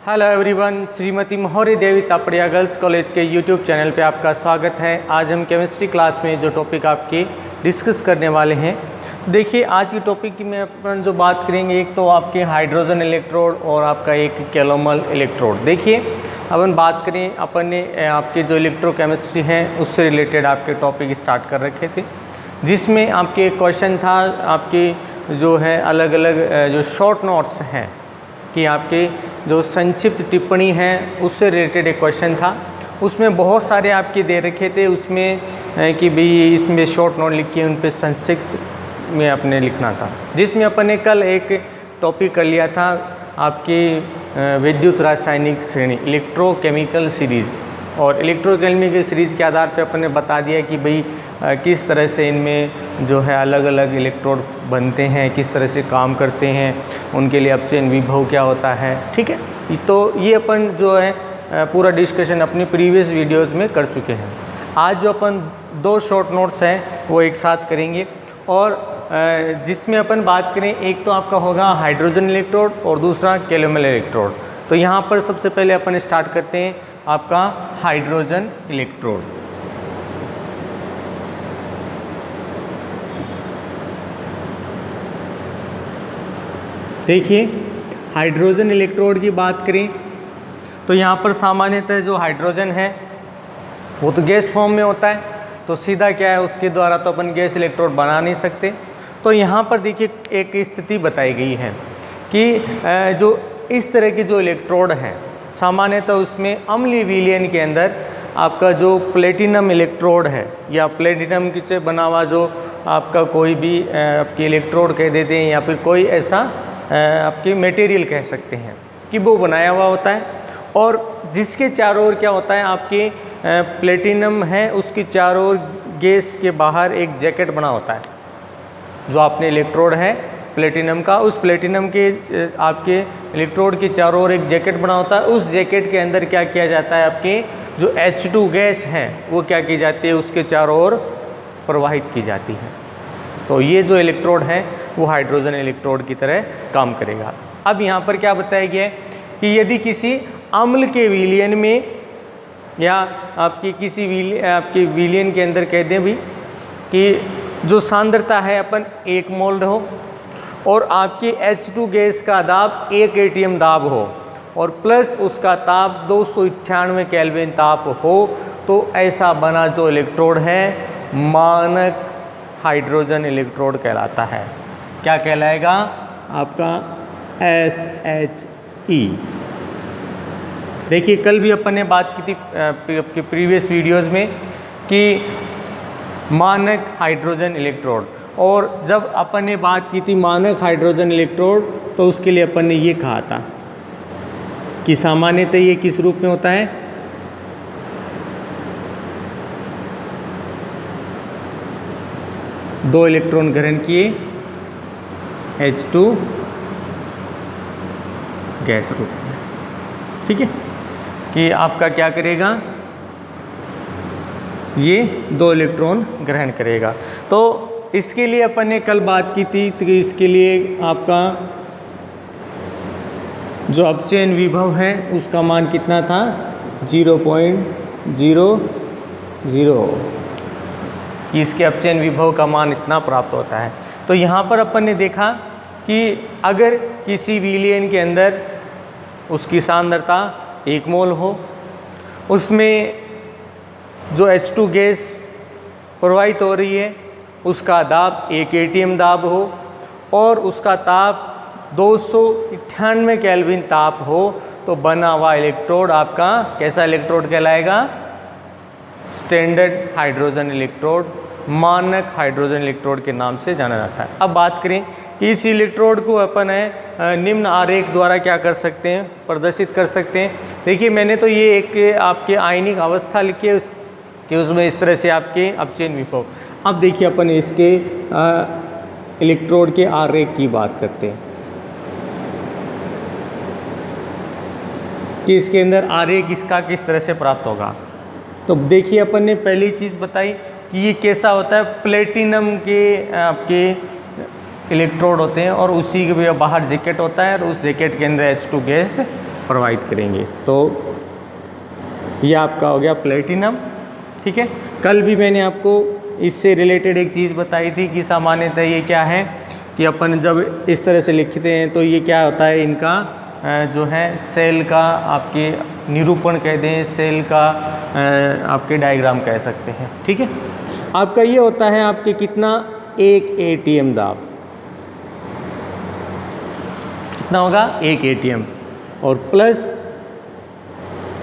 Hello everyone, Shrimati Maurya देवी Tapadia girls college के YouTube channel पे आपका स्वागत है। आज हम केमिस्ट्री क्लास में जो टॉपिक आपके डिस्कस करने वाले हैं, तो देखिए आज की टॉपिक की में अपन जो बात करेंगे, एक तो आपके हाइड्रोजन इलेक्ट्रोड और आपका एक कैलोमल इलेक्ट्रोड। देखिए अपन बात करें, अपन ने आपके जो इलेक्ट्रोकेमिस्ट्री है उससे रिलेटेड आपके टॉपिक स्टार्ट कर रखे थे, जिसमें आपके क्वेश्चन था आपके जो है अलग अलग जो शॉर्ट नोट्स हैं कि आपके जो संक्षिप्त टिप्पणी है उससे रिलेटेड एक क्वेश्चन था। उसमें बहुत सारे आपके दे रखे थे उसमें कि भाई इसमें शॉर्ट नोट लिख के उन पे संक्षिप्त में अपने लिखना था, जिसमें अपन ने कल एक टॉपिक कर लिया था आपकी विद्युत रासायनिक श्रेणी इलेक्ट्रोकेमिकल सीरीज़। और इलेक्ट्रोकेमिकल सीरीज़ के आधार पे अपन ने बता दिया कि भाई किस तरह से इनमें जो है अलग अलग इलेक्ट्रोड बनते हैं, किस तरह से काम करते हैं, उनके लिए अपचयन विभव क्या होता है। ठीक है, तो ये अपन जो है पूरा डिस्कशन अपनी प्रीवियस वीडियोस में कर चुके हैं। आज जो अपन दो शॉर्ट नोट्स हैं वो एक साथ करेंगे, और जिसमें अपन बात करें, एक तो आपका होगा हाइड्रोजन इलेक्ट्रोड और दूसरा कैलोमल इलेक्ट्रोड। तो यहाँ पर सबसे पहले अपन स्टार्ट करते हैं आपका हाइड्रोजन इलेक्ट्रोड। देखिए हाइड्रोजन इलेक्ट्रोड की बात करें तो यहाँ पर सामान्यतः जो हाइड्रोजन है वो तो गैस फॉर्म में होता है, तो सीधा क्या है उसके द्वारा तो अपन गैस इलेक्ट्रोड बना नहीं सकते। तो यहाँ पर देखिए एक स्थिति बताई गई है कि जो इस तरह की जो इलेक्ट्रोड हैं सामान्यतः उसमें अम्लीय विलयन के अंदर आपका जो प्लेटिनम इलेक्ट्रोड है या प्लेटिनम से बना हुआ जो आपका कोई भी आपकी इलेक्ट्रोड कह देते हैं या फिर कोई ऐसा आपकी मटेरियल कह सकते हैं कि वो बनाया हुआ होता है, और जिसके चारों ओर क्या होता है आपके प्लेटिनम है उसकी चारों ओर गैस के बाहर एक जैकेट बना होता है। जो आपने इलेक्ट्रोड है प्लेटिनम का, उस प्लेटिनम के आपके इलेक्ट्रोड के चारों ओर एक जैकेट बना होता है। उस जैकेट के अंदर क्या किया जाता है, आपके जो H2 गैस है वो क्या की जाती है, उसके चारों ओर प्रवाहित की जाती है। तो ये जो इलेक्ट्रोड है वो हाइड्रोजन इलेक्ट्रोड की तरह काम करेगा। अब यहाँ पर क्या बताया गया है कि यदि किसी अम्ल के विलयन में या आपकी किसी आपके विलयन के अंदर कह दें भी कि जो सांद्रता है अपन 1 मोल हो और आपकी H2 गैस का दाब 1 atm दाब हो और प्लस उसका ताप 298 केल्विन ताप हो, तो ऐसा बना जो इलेक्ट्रोड है मानक हाइड्रोजन इलेक्ट्रोड कहलाता है। क्या कहलाएगा आपका SHE। देखिए कल भी अपन ने बात की थी आपके प्रीवियस वीडियोस में कि मानक हाइड्रोजन इलेक्ट्रोड, और जब अपन ने बात की थी मानक हाइड्रोजन इलेक्ट्रोड तो उसके लिए अपन ने ये कहा था कि सामान्यतः ये किस रूप में होता है, दो इलेक्ट्रॉन ग्रहण किए H2 गैस रूप में। ठीक है, कि आपका क्या करेगा, ये 2 इलेक्ट्रॉन ग्रहण करेगा। तो इसके लिए अपन ने कल बात की थी कि इसके लिए आपका जो अपचयन विभव है उसका मान कितना था, 0.00, कि इसके अपचयन विभव का मान इतना प्राप्त होता है। तो यहाँ पर अपन ने देखा कि अगर किसी विलयन के अंदर उसकी सांद्रता 1 मोल हो, उसमें जो H2 गैस प्रवाहित हो रही है उसका दाब 1 atm दाब हो और उसका ताप 298 केल्विन ताप हो, तो बना हुआ इलेक्ट्रोड आपका कैसा इलेक्ट्रोड कहलाएगा, स्टैंडर्ड हाइड्रोजन इलेक्ट्रोड, मानक हाइड्रोजन इलेक्ट्रोड के नाम से जाना जाता है। अब बात करें कि इस इलेक्ट्रोड को अपन है निम्न आरेख द्वारा क्या कर सकते हैं, प्रदर्शित कर सकते हैं। देखिए मैंने तो ये एक आपके आयनिक अवस्था लिखी है कि उसमें इस तरह से आपके अपचयन विभव। अब देखिए अपन इसके इलेक्ट्रोड के आरेख की बात करते हैं कि इसके अंदर आरेख इसका किस तरह से प्राप्त होगा। तो देखिए अपन ने पहली चीज़ बताई कि ये कैसा होता है, प्लेटिनम के आपके इलेक्ट्रोड होते हैं और उसी के बाहर जैकेट होता है और उस जैकेट के अंदर H2 गैस प्रोवाइड करेंगे। तो ये आपका हो गया प्लेटिनम। ठीक है, कल भी मैंने आपको इससे रिलेटेड एक चीज़ बताई थी कि सामान्यतः ये क्या है कि अपन जब इस तरह से लिखते हैं तो ये क्या होता है, इनका जो है सेल का आपके निरूपण कह दें, सेल का आपके डायग्राम कह सकते हैं। ठीक है, आपका ये होता है आपके कितना, एक एटीएम दाब, कितना होगा, एक एटीएम, और प्लस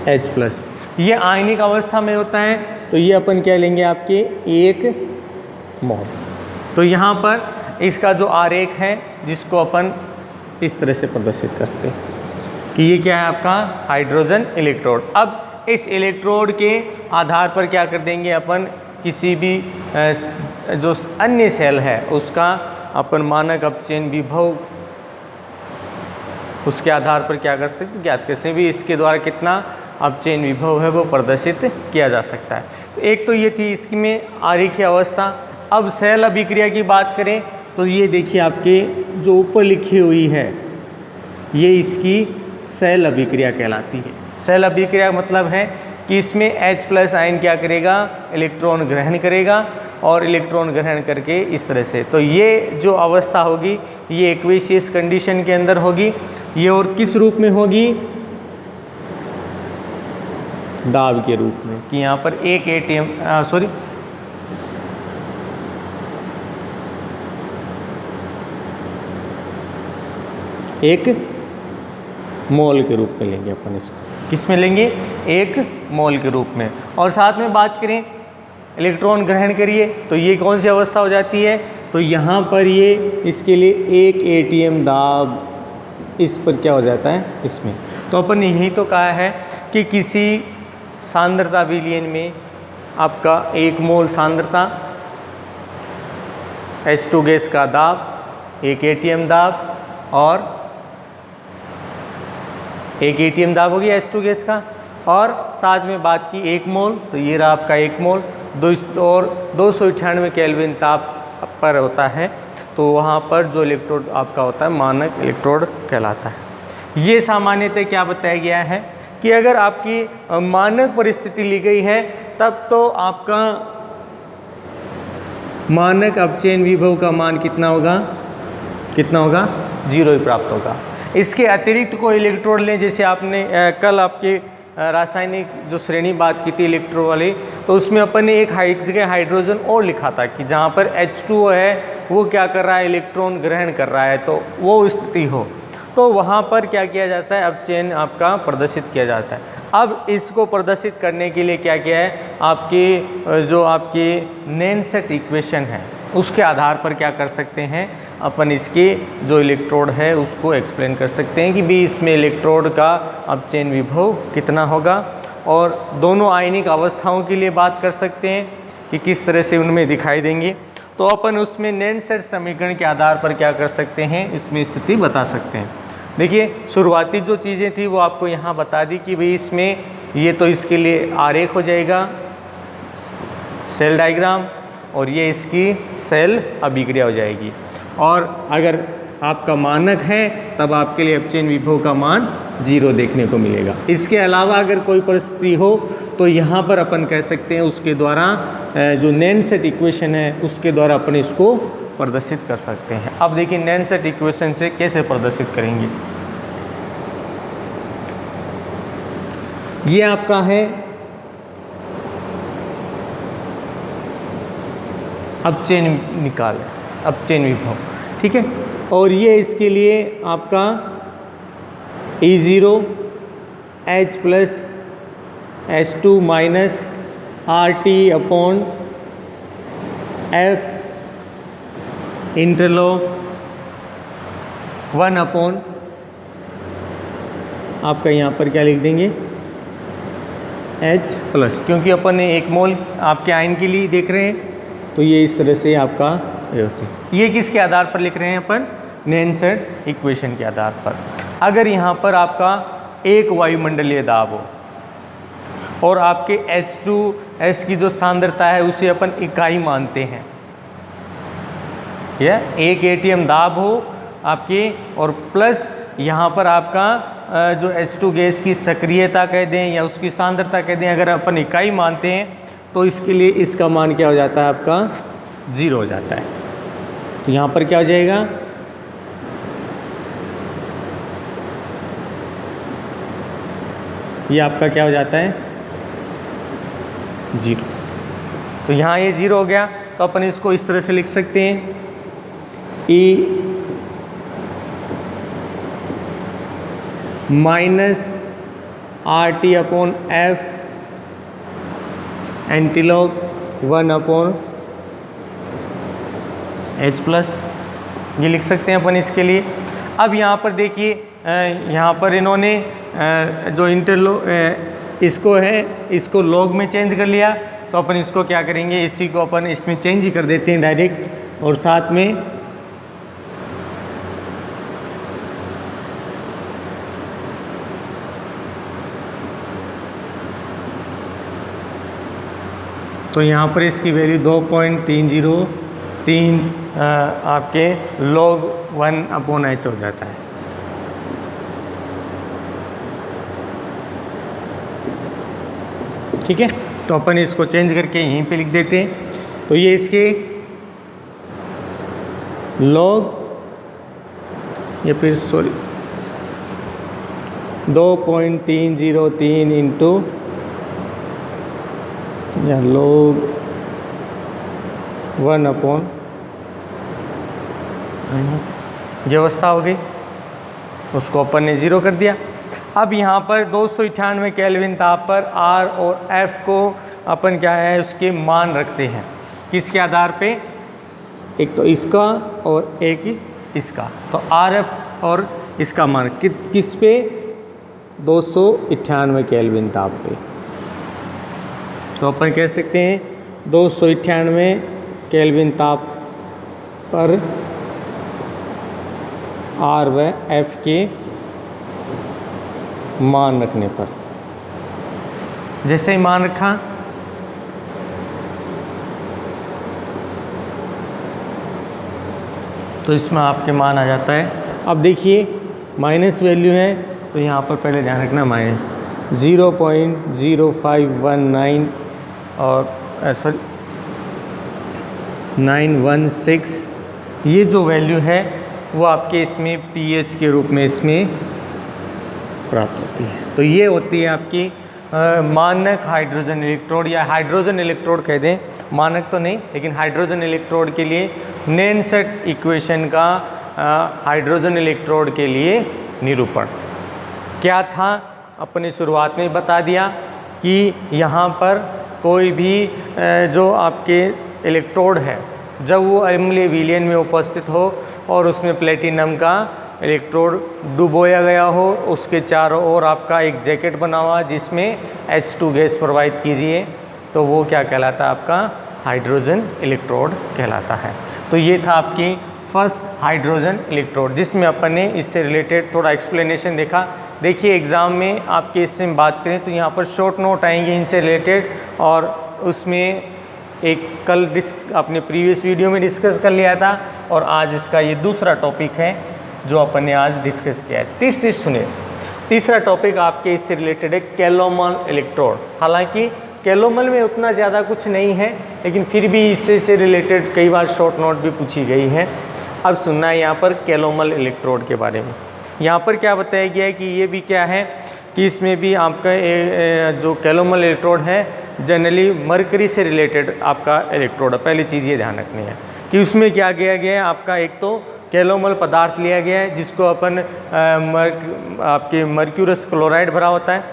H प्लस, ये आयनिक अवस्था में होता है तो ये अपन क्या लेंगे आपके, एक मोल। तो यहाँ पर इसका जो आरेख है जिसको अपन इस तरह से प्रदर्शित करते हैं कि ये क्या है आपका हाइड्रोजन इलेक्ट्रोड। अब इस इलेक्ट्रोड के आधार पर क्या कर देंगे अपन, किसी भी जो अन्य सेल है उसका अपन मानक अपचयन विभव उसके आधार पर क्या कर सकते, ज्ञात कर सकते भी, इसके द्वारा कितना अपचयन विभव है वो प्रदर्शित किया जा सकता है। एक तो ये थी इसकी में आरेखीय अवस्था। अब सेल अभिक्रिया की बात करें तो ये देखिए आपके जो ऊपर लिखी हुई है ये इसकी सेल अभिक्रिया कहलाती है। सेल अभिक्रिया मतलब है कि इसमें H प्लस आयन क्या करेगा, इलेक्ट्रॉन ग्रहण करेगा, और इलेक्ट्रॉन ग्रहण करके इस तरह से, तो ये जो अवस्था होगी ये एक्वेशियस कंडीशन के अंदर होगी। ये और किस रूप में होगी, दाब के रूप में, कि यहाँ पर एक एटीएम एक मोल के रूप में लेंगे अपन इसको, किस में लेंगे, एक मोल के रूप में। और साथ में बात करें इलेक्ट्रॉन ग्रहण करिए तो ये कौन सी अवस्था हो जाती है, तो यहाँ पर ये इसके लिए एक एटीएम दाब इस पर क्या हो जाता है, इसमें। तो अपन ने यही तो कहा है कि किसी सांद्रता विलयन में आपका एक मोल सांद्रता, H2 गैस का दाब, एक एटीएम दाब, और एक एटीएम दाब हो गया H2 गैस का, और साथ में बात की एक मोल, तो ये रहा आपका एक मोल, 298 केल्विन ताप पर होता है, तो वहाँ पर जो इलेक्ट्रोड आपका होता है मानक इलेक्ट्रोड कहलाता है। ये सामान्यतः क्या बताया गया है कि अगर आपकी मानक परिस्थिति ली गई है तब तो आपका मानक अपचयन विभव का मान कितना होगा, कितना होगा, 0 ही प्राप्त होगा। इसके अतिरिक्त कोई इलेक्ट्रोड लें, जैसे आपने कल आपके रासायनिक जो श्रेणी बात की थी इलेक्ट्रोड वाली, तो उसमें अपन ने एक जगह हाइड्रोजन और लिखा था कि जहाँ पर H2O है वो क्या कर रहा है, इलेक्ट्रॉन ग्रहण कर रहा है, तो वो स्थिति हो तो वहाँ पर क्या किया जाता है, अपचयन आपका प्रदर्शित किया जाता है। अब इसको प्रदर्शित करने के लिए क्या किया है, आपकी जो आपकी नैनसेट इक्वेशन है उसके आधार पर क्या कर सकते हैं अपन, इसके जो इलेक्ट्रोड है उसको एक्सप्लेन कर सकते हैं कि भी इसमें इलेक्ट्रोड का अपचयन विभव कितना होगा, और दोनों आयनिक अवस्थाओं के लिए बात कर सकते हैं कि किस तरह से उनमें दिखाई देंगे। तो अपन उसमें नैनसेट समीकरण के आधार पर क्या कर सकते हैं, इसमें स्थिति बता सकते हैं। देखिए शुरुआती जो चीज़ें थी वो आपको यहाँ बता दी कि भाई इसमें ये तो इसके लिए आरेख हो जाएगा सेल डायग्राम, और ये इसकी सेल अभिक्रिया हो जाएगी, और अगर आपका मानक है तब आपके लिए अपचयन विभव का मान 0 देखने को मिलेगा। इसके अलावा अगर कोई परिस्थिति हो तो यहाँ पर अपन कह सकते हैं उसके द्वारा जो नैनसेट इक्वेशन है उसके द्वारा अपन इसको प्रदर्शित कर सकते हैं। अब देखिए नैनसेट इक्वेशन से कैसे प्रदर्शित करेंगे। ये आपका है अपचयन निकाल, अपचयन विभव, ठीक है, और ये इसके लिए आपका E0 H plus H2 minus RT upon F इंटरलॉग 1 upon आपका यहाँ पर क्या लिख देंगे H प्लस, क्योंकि अपन ने एक मोल आपके आयन के लिए देख रहे हैं तो ये इस तरह से आपका व्यवस्थित। ये किसके आधार पर लिख रहे हैं अपन, नैनसेट इक्वेशन के आधार पर। अगर यहाँ पर आपका एक वायुमंडलीय दाब हो और आपके H2S की जो सांद्रता है उसे अपन इकाई मानते हैं, यह एक एटीएम दाब हो आपके, और प्लस यहाँ पर आपका जो H2 गैस की सक्रियता कह दें या उसकी सांद्रता कह दें, अगर अपन इकाई मानते हैं तो इसके लिए इसका मान क्या हो जाता है, आपका 0 हो जाता है। तो यहाँ पर क्या हो जाएगा, ये आपका क्या हो जाता है, 0। तो यहाँ ये 0 हो गया, तो अपन इसको इस तरह से लिख सकते हैं, E minus RT upon F antilog 1 upon H plus, ये लिख सकते हैं अपन इसके लिए। अब यहाँ पर देखिए, यहाँ पर इन्होंने जो इसको है, इसको लॉग में चेंज कर लिया, तो अपन इसको क्या करेंगे, इसी को अपन इसमें चेंज ही कर देते हैं डायरेक्ट, और साथ में तो यहाँ पर इसकी वैल्यू 2.303 आपके log 1 अपॉन H हो जाता है। ठीक है, तो अपन इसको चेंज करके यहीं पे लिख देते हैं। तो ये इसके log या फिर 2.303 इंटू या log 1 अपॉन, ये अवस्था हो गई, उसको अपन ने 0 कर दिया। अब यहाँ पर 298 केल्विन ताप पर R और F को अपन क्या है, उसके मान रखते हैं, किसके आधार पे, एक तो इसका और एक इसका। तो RF और इसका मान किस पे, 298 केल्विन ताप पे। तो अपन कह सकते हैं 298 केल्विन ताप पर R व F के मान रखने पर, जैसे ही मान रखा तो इसमें आपके मान आ जाता है। अब देखिए माइनस वैल्यू है, तो यहाँ पर पहले ध्यान रखना माइनस 0.0519 और 916, ये जो वैल्यू है वो आपके इसमें pH के रूप में इसमें प्राप्त होती है। तो ये होती है आपकी मानक हाइड्रोजन इलेक्ट्रोड, या हाइड्रोजन इलेक्ट्रोड कह दें, मानक तो नहीं लेकिन हाइड्रोजन इलेक्ट्रोड के लिए नैनसेट इक्वेशन का हाइड्रोजन इलेक्ट्रोड के लिए निरूपण क्या था, अपनी शुरुआत में बता दिया कि यहाँ पर कोई भी जो आपके इलेक्ट्रोड है, जब वो अम्लीय विलयन में उपस्थित हो और उसमें प्लेटिनम का इलेक्ट्रोड डुबोया गया हो, उसके चारों ओर आपका एक जैकेट बना हुआ जिसमें H2 गैस प्रोवाइड कीजिए, तो वो क्या कहलाता है, आपका हाइड्रोजन इलेक्ट्रोड कहलाता है। तो ये था आपकी फर्स्ट हाइड्रोजन इलेक्ट्रोड, जिसमें अपन ने इससे रिलेटेड थोड़ा एक्सप्लेनेशन देखा। देखिए एग्ज़ाम में आपके इससे बात करें तो यहाँ पर शॉर्ट नोट आएंगे इनसे रिलेटेड, और उसमें एक कल अपने प्रीवियस वीडियो में डिस्कस कर लिया था, और आज इसका ये दूसरा टॉपिक है जो अपन ने आज डिस्कस किया है। तीसरा टॉपिक आपके इससे रिलेटेड है कैलोमल इलेक्ट्रोड। हालांकि कैलोमल में उतना ज़्यादा कुछ नहीं है, लेकिन फिर भी इससे रिलेटेड कई बार शॉर्ट नोट भी पूछी गई है। अब सुनना है यहाँ पर कैलोमल इलेक्ट्रोड के बारे में। यहाँ पर क्या बताया गया है कि ये भी क्या है कि इसमें भी आपका जो कैलोमल इलेक्ट्रोड है जनरली मरकरी से रिलेटेड आपका इलेक्ट्रोड है। पहली चीज़ ये ध्यान रखनी है कि उसमें क्या किया गया है, आपका एक तो कैलोमल पदार्थ लिया गया है जिसको अपन आपके मर्क्यूरस क्लोराइड भरा होता है,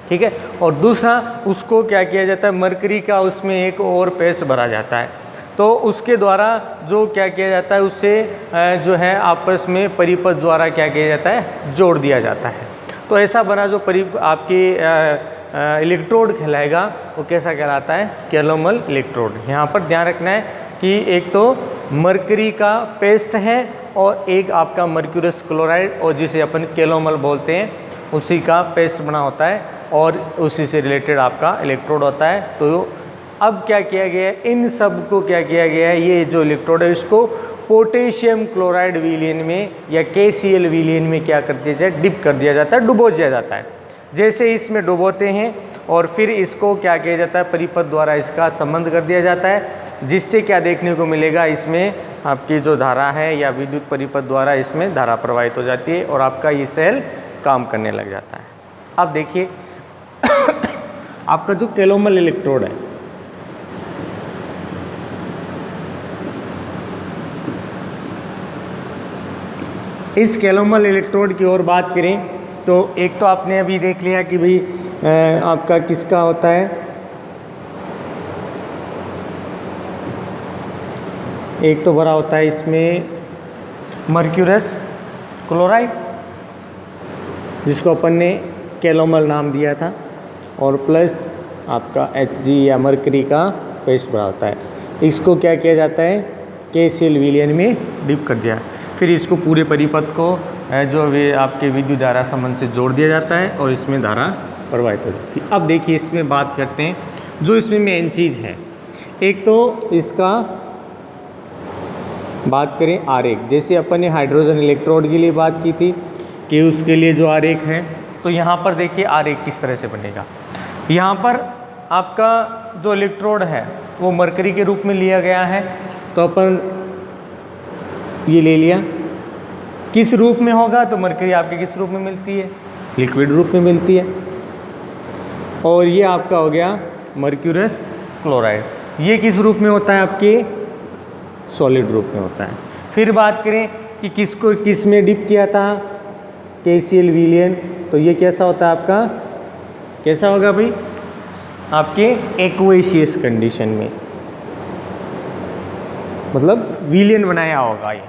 ठीक है, और दूसरा उसको क्या किया जाता है, मरकरी का उसमें एक और पेस्ट भरा जाता है। तो उसके द्वारा जो क्या किया जाता है, उससे जो है आपस में परिपथ द्वारा क्या किया जाता है, जोड़ दिया जाता है। तो ऐसा बना जो आपकी इलेक्ट्रोड कहलाएगा वो कैसा कहलाता है, कैलोमल इलेक्ट्रोड। यहाँ पर ध्यान रखना है कि एक तो मरकरी का पेस्ट है और एक आपका मर्क्यूरस क्लोराइड, और जिसे अपन कैलोमल बोलते हैं, उसी का पेस्ट बना होता है और उसी से रिलेटेड आपका इलेक्ट्रोड होता है। तो अब क्या किया गया है, इन सब को क्या किया गया है, ये जो इलेक्ट्रोड है इसको पोटेशियम क्लोराइड विलयन में या KCl विलयन में क्या कर दिया जाए, डिप कर दिया जाता है, डुबो दिया जाता है। जैसे इसमें डुबोते हैं और फिर इसको क्या किया जाता है, परिपथ द्वारा इसका संबंध कर दिया जाता है, जिससे क्या देखने को मिलेगा, इसमें आपकी जो धारा है या विद्युत परिपथ द्वारा इसमें धारा प्रवाहित हो जाती है और आपका ये सेल काम करने लग जाता है। अब देखिए आपका जो कैलोमल इलेक्ट्रोड है, इस कैलोमल इलेक्ट्रोड की ओर बात करें तो एक तो आपने अभी देख लिया कि भाई आपका किसका होता है, एक तो भरा होता है इसमें मर्क्यूरस क्लोराइड जिसको अपन ने कैलोमल नाम दिया था, और प्लस आपका Hg या मरकरी का पेस्ट भरा होता है। इसको क्या किया जाता है, KCl विलयन में डिप कर दिया, फिर इसको पूरे परिपथ को जो वे आपके विद्युत धारा संबंध से जोड़ दिया जाता है और इसमें धारा प्रवाहित हो जाती है। अब देखिए इसमें बात करते हैं जो इसमें मेन चीज़ है, एक तो इसका बात करें आरेख। जैसे अपन ने हाइड्रोजन इलेक्ट्रोड के लिए बात की थी कि उसके लिए जो आरेख है, तो यहाँ पर देखिए आरेख किस तरह से बनेगा। यहाँ पर आपका जो इलेक्ट्रोड है वो मरकरी के रूप में लिया गया है, तो अपन ये ले लिया। किस रूप में होगा, तो मरकरी आपके किस रूप में मिलती है, लिक्विड रूप में मिलती है, और ये आपका हो गया मर्क्यूरस क्लोराइड। ये किस रूप में होता है, आपके सॉलिड रूप में होता है। फिर बात करें कि किसको किस में डिप किया था, KCl विलयन, तो ये कैसा होता है आपका, कैसा होगा भाई, आपके एक्वेशियस कंडीशन में, मतलब विलयन बनाया होगा ये,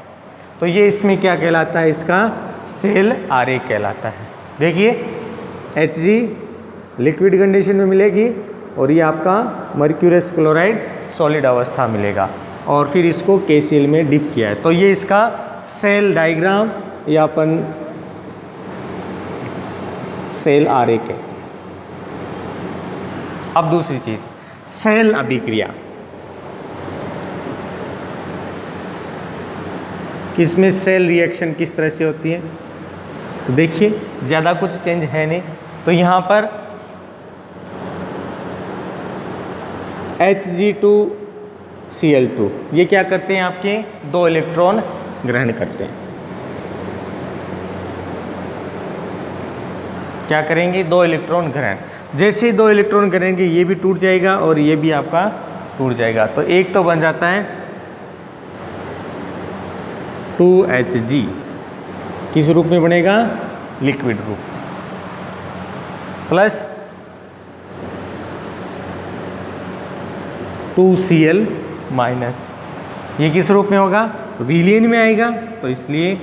तो ये इसमें क्या कहलाता है, इसका सेल आरेख कहलाता है। देखिए Hg लिक्विड कंडीशन में मिलेगी और ये आपका मर्क्यूरस क्लोराइड सॉलिड अवस्था मिलेगा, और फिर इसको KCl में डिप किया है, तो ये इसका सेल डायग्राम या अपन सेल आरेख है। अब दूसरी चीज, सेल अभिक्रिया, इसमें सेल रिएक्शन किस तरह से होती है, तो देखिए ज़्यादा कुछ चेंज है नहीं, तो यहाँ पर Hg2Cl2 ये क्या करते हैं, आपके दो इलेक्ट्रॉन ग्रहण करते हैं। क्या करेंगे, दो इलेक्ट्रॉन ग्रहण। जैसे ही दो इलेक्ट्रॉन ग्रहण ये भी टूट जाएगा और ये भी आपका टूट जाएगा, तो एक तो बन जाता है 2Hg, किस रूप में बनेगा, लिक्विड रूप, प्लस 2Cl माइनस, ये किस रूप में होगा, विलयन में आएगा, तो इसलिए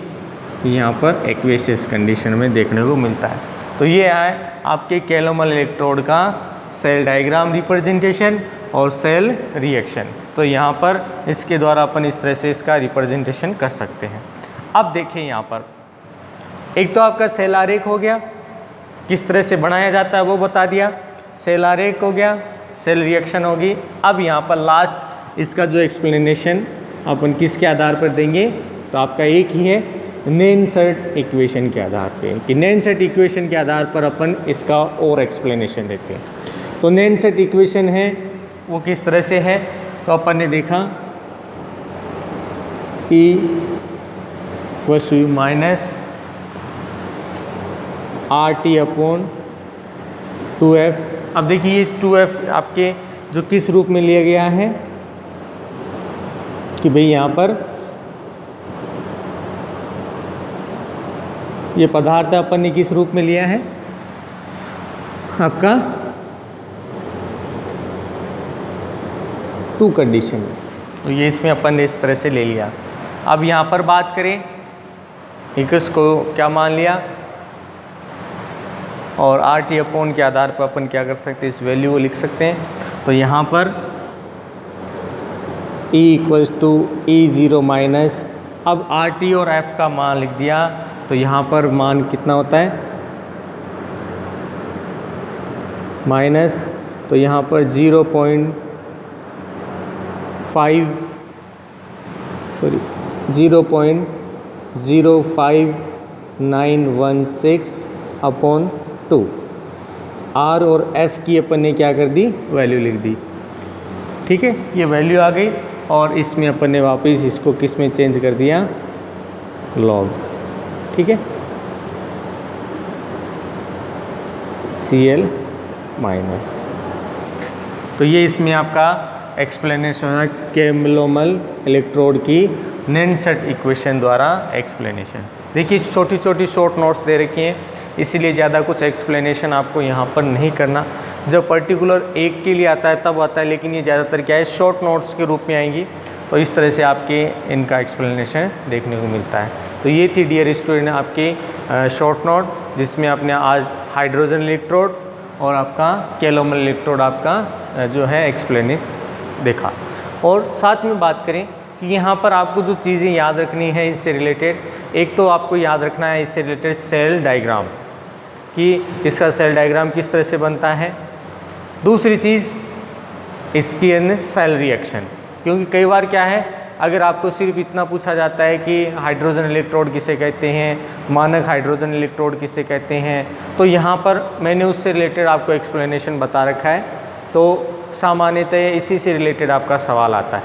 यहाँ पर एक्वेशियस कंडीशन में देखने को मिलता है। तो ये है आपके कैलोमल इलेक्ट्रोड का सेल डायग्राम रिप्रेजेंटेशन और सेल रिएक्शन। तो यहाँ पर इसके द्वारा अपन इस तरह से इसका रिप्रेजेंटेशन कर सकते हैं। अब देखिए यहाँ पर एक तो आपका सेल आरेख हो गया, किस तरह से बनाया जाता है वो बता दिया, सेल आरेख हो गया, सेल रिएक्शन होगी। अब यहाँ पर लास्ट इसका जो एक्सप्लेनेशन अपन किसके आधार पर देंगे, तो आपका एक ही है, नैनसेट इक्वेशन के आधार पे, कि नैनसेट इक्वेशन के आधार पर अपन इसका और एक्सप्लेनेशन देते हैं। तो नैनसेट इक्वेशन है वो किस तरह से है, तो अपन ने देखा E = माइनस RT/2F। अब देखिए ये 2F आपके जो किस रूप में लिया गया है, कि भाई यहाँ पर ये पदार्थ अपन ने किस रूप में लिया है, आपका 2 कंडीशन, तो ये इसमें अपन ने इस तरह से ले लिया। अब यहाँ पर बात करें इसको क्या मान लिया, और RT/ के आधार पर अपन क्या कर सकते हैं, इस वैल्यू को लिख सकते हैं। तो यहाँ पर E = E0 माइनस, अब RT और F का मान लिख दिया, तो यहाँ पर मान कितना होता है, माइनस, तो यहाँ पर 0.5 0.05916/2। आर और एफ की अपन ने क्या कर दी, वैल्यू लिख दी। ठीक है, ये वैल्यू आ गई और इसमें अपन ने वापस इसको किस में चेंज कर दिया, लॉग। ठीक है, Cl-। तो ये इसमें आपका एक्सप्लेनेशन है केमलोमल इलेक्ट्रोड की नैनसेट इक्वेशन द्वारा एक्सप्लेनेशन। देखिए छोटी छोटी शॉर्ट नोट्स दे रखी हैं, इसीलिए ज़्यादा कुछ एक्सप्लेनेशन आपको यहाँ पर नहीं करना। जब पर्टिकुलर एक के लिए आता है तब आता है, लेकिन ये ज़्यादातर क्या है, शॉर्ट नोट्स के रूप में आएंगी। तो इस तरह से आपके इनका एक्सप्लेनेशन देखने को मिलता है। तो ये थी डियर स्टूडेंट आपकी शॉर्ट नोट, जिसमें आपने आज हाइड्रोजन इलेक्ट्रोड और आपका केलोमल इलेक्ट्रोड आपका जो है एक्सप्लेन देखा। और साथ में बात करें कि यहाँ पर आपको जो चीज़ें याद रखनी है इससे रिलेटेड, एक तो आपको याद रखना है इससे रिलेटेड सेल डायग्राम, कि इसका सेल डायग्राम किस तरह से बनता है। दूसरी चीज़ इसकी सेल रिएक्शन, क्योंकि कई बार क्या है, अगर आपको सिर्फ इतना पूछा जाता है कि हाइड्रोजन इलेक्ट्रोड किसे कहते हैं, मानक हाइड्रोजन इलेक्ट्रोड किसे कहते हैं, तो यहाँ पर मैंने उससे रिलेटेड आपको एक्सप्लेनेशन बता रखा है। तो सामान्यतः इसी से रिलेटेड आपका सवाल आता है।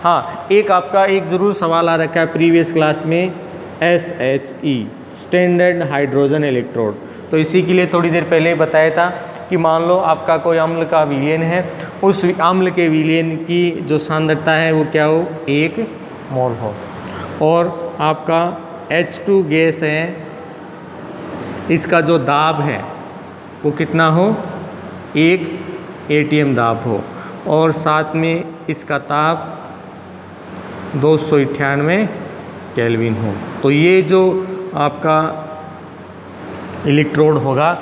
हाँ, एक आपका एक ज़रूर सवाल आ रखा है प्रीवियस क्लास में, SHE स्टैंडर्ड हाइड्रोजन इलेक्ट्रोड। तो इसी के लिए थोड़ी देर पहले ही बताया था कि मान लो आपका कोई अम्ल का विलयन है, उस अम्ल के विलयन की जो सांद्रता है वो क्या हो, 1 मोल हो, और आपका H2 गैस है, इसका जो दाब है वो कितना हो, 1 atm दाब हो, और साथ में इसका ताप 298 केल्विन हो। तो ये जो आपका इलेक्ट्रोड होगा,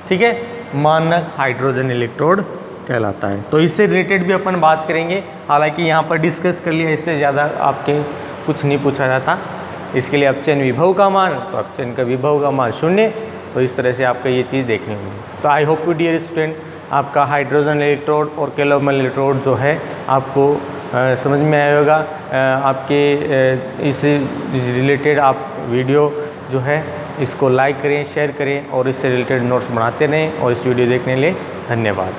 ठीक है, मानक हाइड्रोजन इलेक्ट्रोड कहलाता है। तो इससे रिलेटेड भी अपन बात करेंगे, हालांकि यहाँ पर डिस्कस कर लिया, इससे ज़्यादा आपके कुछ नहीं पूछा जाता। इसके लिए अपचयन विभव का मान, तो अपचयन का विभव का मान 0। तो इस तरह से आपका ये चीज़ देखनी होगी। तो I hope you dear student आपका हाइड्रोजन इलेक्ट्रोड और केलोमल इलेक्ट्रोड जो है आपको समझ में आया होगा। आपके इस रिलेटेड आप वीडियो जो है इसको लाइक करें, शेयर करें और इससे रिलेटेड नोट्स बनाते रहें। और इस वीडियो देखने के लिए धन्यवाद।